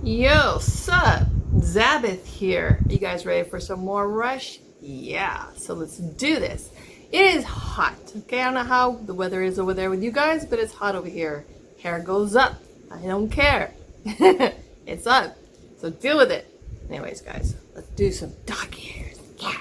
Yo, sup? Zabeth here. You guys ready for some more Rush? Yeah, so let's do this. It is hot, okay? I don't know how the weather is over there with you guys, but it's hot over here. Hair goes up. I don't care. It's up. So deal with it. Anyways, guys, let's do some dog ears. Yeah.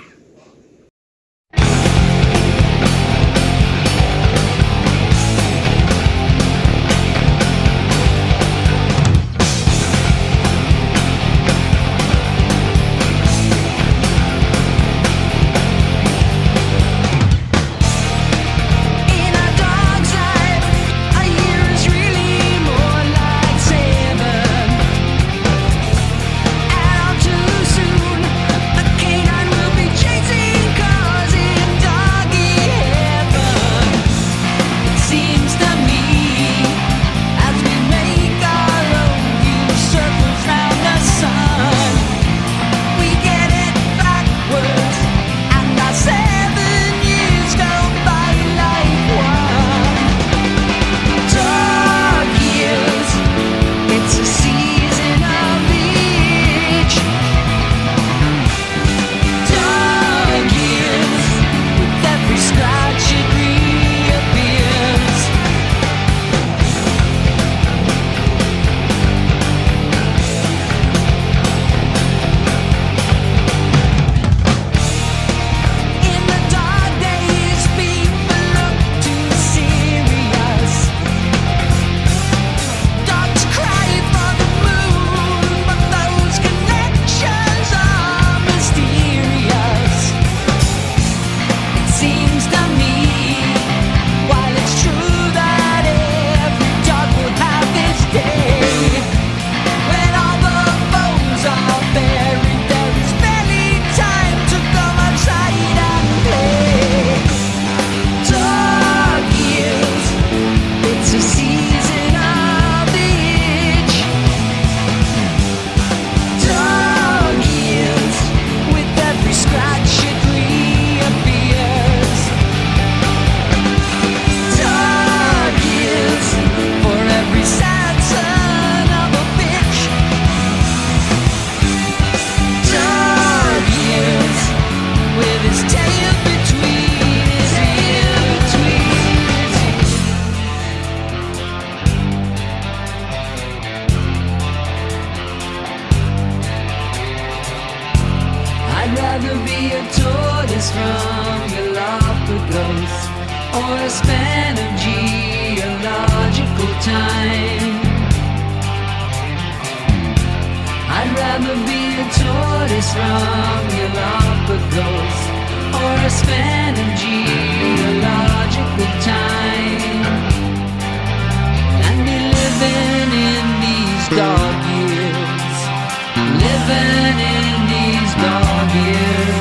I'd rather be a tortoise from Galapagos or a span of geological time. I'd rather be a tortoise from Galapagos or a span of geological time than be living in these dog years, living in these dog years.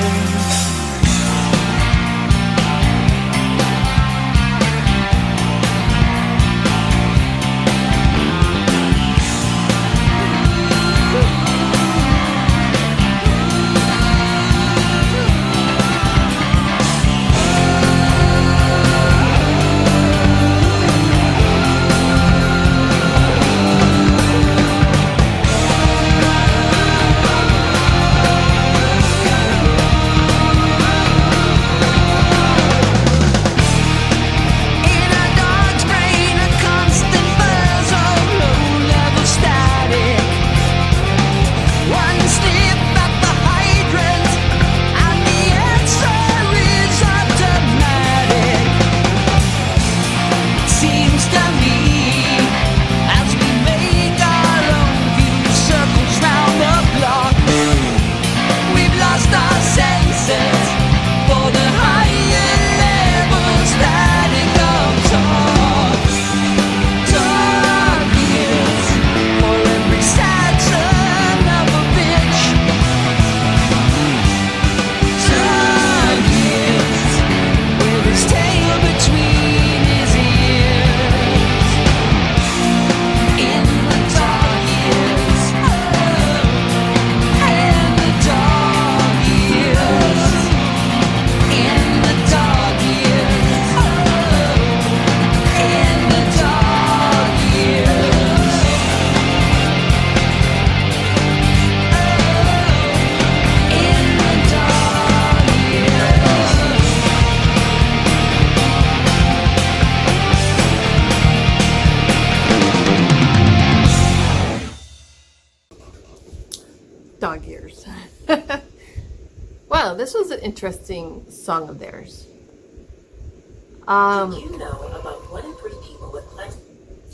So this was an interesting song of theirs. Did you know about 1 in 3 people with plex?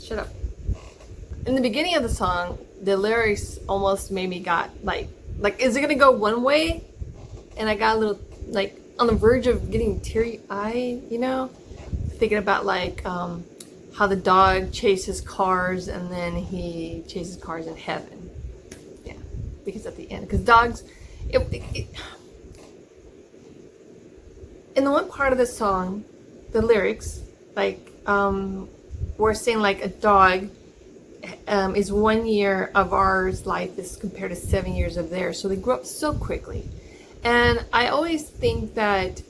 Shut up. In the beginning of the song, the lyrics almost made me got like, is it gonna go one way? And I got a little like on the verge of getting teary-eyed, you know, thinking about like how the dog chases cars and then he chases cars in heaven. Yeah, because at the end, because dogs, in the one part of the song, the lyrics, like, we're saying like a dog is 1 year of ours life is compared to 7 years of theirs. So they grow up so quickly. And I always think that,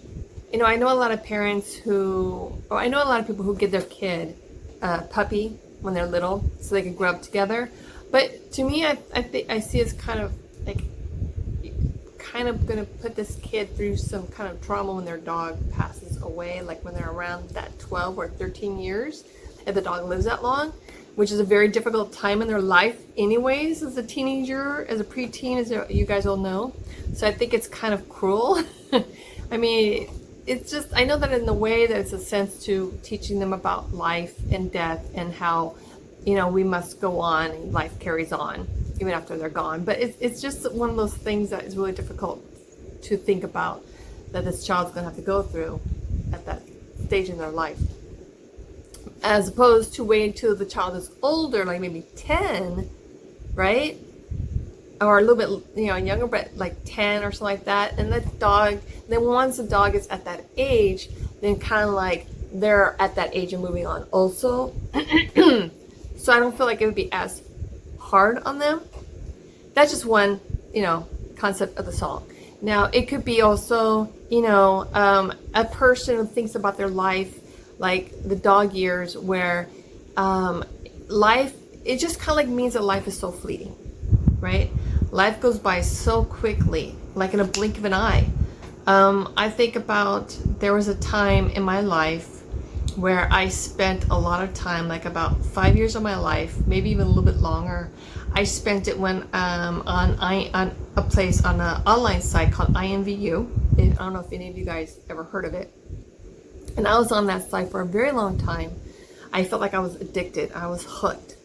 you know, I know a lot of parents I know a lot of people who give their kid a puppy when they're little so they can grow up together. But to me, I think I see it's kind of like, kind of going to put this kid through some kind of trauma when their dog passes away, like when they're around that 12 or 13 years, if the dog lives that long, which is a very difficult time in their life anyways, as a teenager, as a preteen, as you guys all know. So I think it's kind of cruel. I mean, it's just, I know that in the way that it's a sense to teaching them about life and death and how, you know, we must go on and life carries on even after they're gone. But it's just one of those things that is really difficult to think about that this child's going to have to go through at that stage in their life. As opposed to waiting until the child is older, like maybe 10, right? Or a little bit, you know, younger, but like 10 or something like that. And then once the dog is at that age, then kind of like they're at that age and moving on also. So I don't feel like it would be as hard on them. That's just one, you know, concept of the song. Now, it could be also, you know, a person who thinks about their life like the dog years where life, it just kind of like means that life is so fleeting, right? Life goes by so quickly, like in a blink of an eye. I think about, there was a time in my life where I spent a lot of time, like about 5 years of my life, maybe even a little bit longer. I spent it when on a place on an online site called IMVU. I don't know if any of you guys ever heard of it. And I was on that site for a very long time. I felt like I was addicted. I was hooked.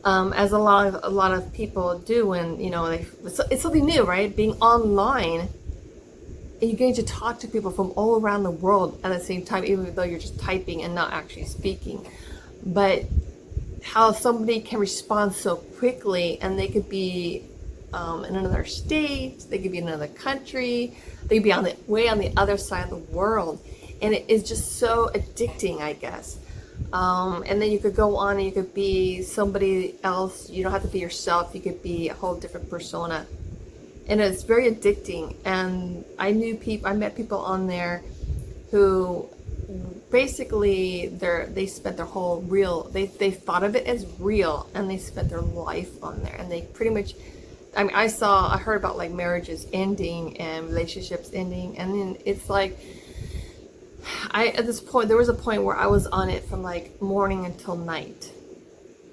As a lot of people do when, you know, it's something new, right? Being online, and you're getting to talk to people from all around the world at the same time, even though you're just typing and not actually speaking. But how somebody can respond so quickly, and they could be in another state, they could be in another country, they could be on the other side of the world. And it is just so addicting, I guess. And then you could go on and you could be somebody else. You don't have to be yourself. You could be a whole different persona. And it's very addicting. And I met people on there who basically they spent their whole they thought of it as real, and they spent their life on there. And they pretty much, I mean, I heard about like marriages ending and relationships ending. And then it's like, at this point, there was a point where I was on it from like morning until night,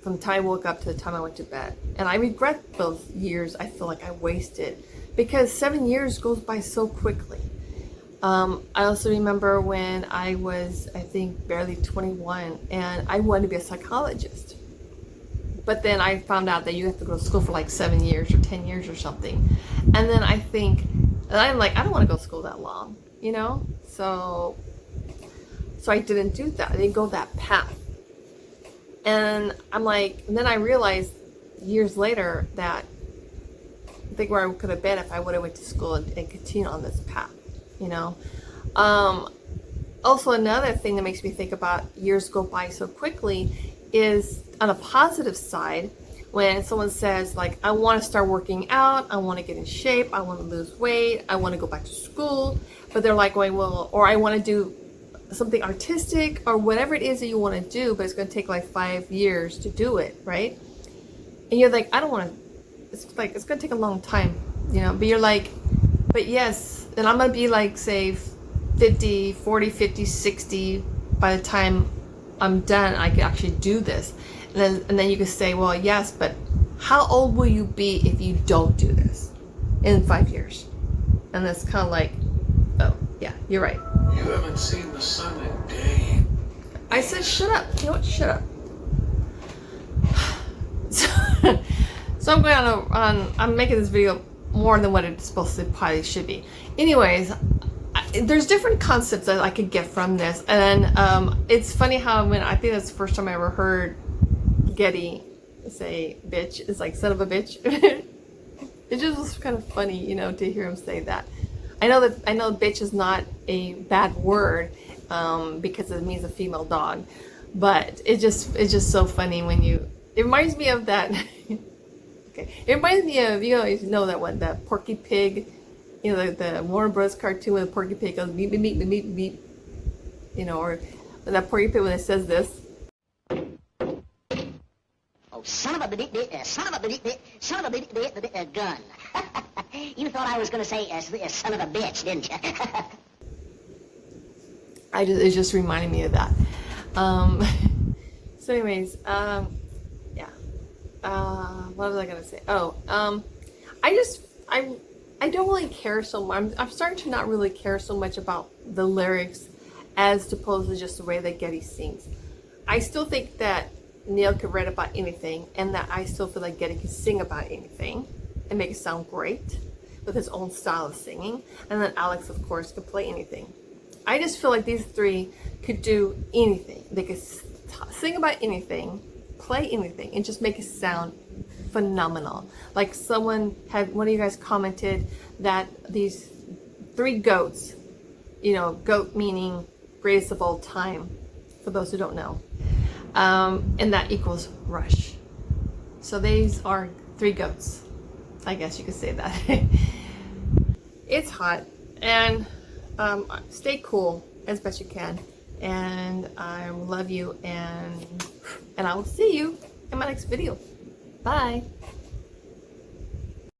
from the time I woke up to the time I went to bed. And I regret those years. I feel like I wasted, because 7 years goes by so quickly. I also remember when I was, I think, barely 21, and I wanted to be a psychologist. But then I found out that you have to go to school for like 7 years or 10 years or something. And then I'm like, I don't want to go to school that long, you know? So I didn't do that. I didn't go that path. And I'm like, and then I realized years later that I think where I could have been if I would have went to school and continued on this path, you know. Also, another thing that makes me think about years go by so quickly is on a positive side, when someone says like, I want to start working out, I want to get in shape, I want to lose weight, I want to go back to school, but they're like going, well, or I want to do something artistic or whatever it is that you want to do, but it's going to take like 5 years to do it, right? And you're like, I don't want to, it's like, it's going to take a long time, you know, but you're like, but yes, and I'm going to be like, say 50, 40, 50, 60 by the time I'm done, I can actually do this. And then you can say, well, yes, but how old will you be if you don't do this in 5 years? And it's kind of like, oh, yeah, you're right. You haven't seen the sun in days. I said, shut up. You know what? Shut up. So I'm going on, I'm making this video more than what it's supposed to probably should be. Anyways, there's different concepts that I could get from this. And it's funny how when I think that's the first time I ever heard Getty say bitch, it's like son of a bitch. It just was kind of funny, you know, to hear him say that. I know bitch is not a bad word because it means a female dog, but it's just so funny when it reminds me of that. Okay, it reminds me of, you always know that one, that Porky Pig, you know, the Warner Bros. Cartoon where the Porky Pig goes beep beep beep beep beep beep, you know, or that Porky Pig when it says this. Oh, son of a gun. You thought I was going to say son of a bitch, didn't you? It just reminded me of that. So anyways, yeah. What was I gonna say? Oh, I don't really care so much. I'm starting to not really care so much about the lyrics as opposed to just the way that Getty sings. I still think that Neil could write about anything, and that I still feel like Getty could sing about anything and make it sound great with his own style of singing. And then Alex, of course, could play anything. I just feel like these three could do anything. They could sing about anything, play anything, and just make it sound phenomenal. Like one of you guys commented that these three goats, you know, goat meaning greatest of all time, for those who don't know, and that equals Rush. So these are three goats, I guess you could say that. It's hot, and stay cool as best you can, and I love you, and I will see you in my next video. Bye.